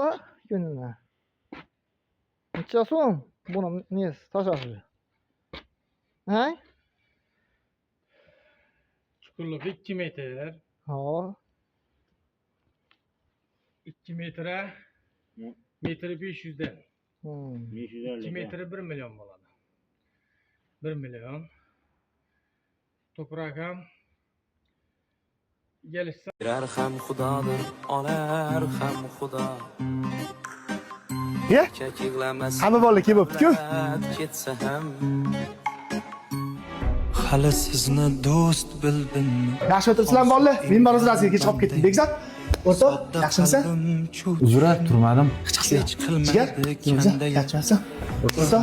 Usta gününe. Necha so'm? Buni nesi tashasi? Ha? Chuqurlik 2 metr. Ha. 2 metre. Metri 500 dan. 2 metri 1 milyon bo'ladi. 1 milyon. Toprak ham gelishsa Birer ham xudodir, olar ham xudo. Ya? Chekig'lamas. Hamma bolalar kelib bo'pti-ku. Ketsa ham. Hali sizni do'st bildim. Yaxshi o'tiribsizlar bolalar? Men bor o'zlariga chiqib ketdim. Bekzod. O'rtoq, yaxshimisan? Uzra turmadim. Hech qilmadi Bekzod, yaxshimisan? O'rtoq,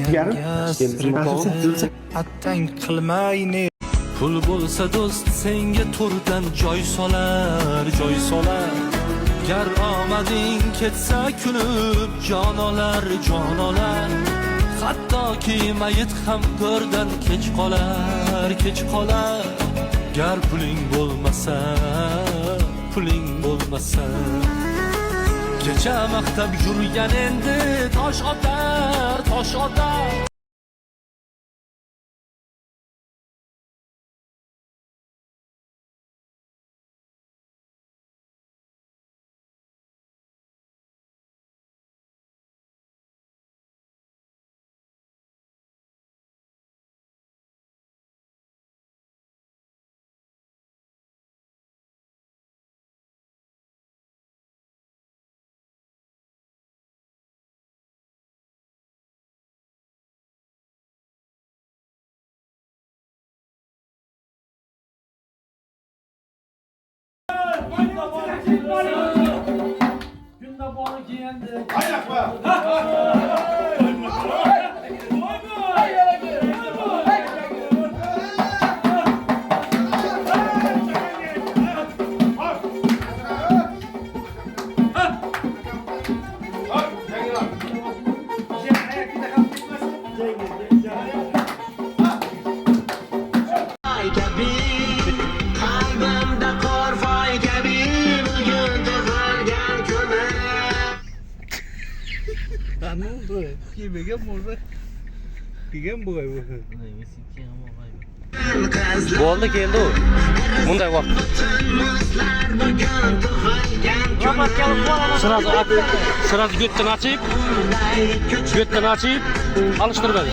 jigarim. Attang qilmayni. Pul bo'lsa do'st senga turdan joy solar. Gar omading ketsa kulib jon olar. Hattoki mayit ham go'rdan kech qolar. Gar puling bo'lmasa. Kecha maqtab yurgan endi tosh otar. Günde bolu giyendi. Bo'ldi keldi u. Bunday vaqt. Sırası götten açıp alıştırmadı.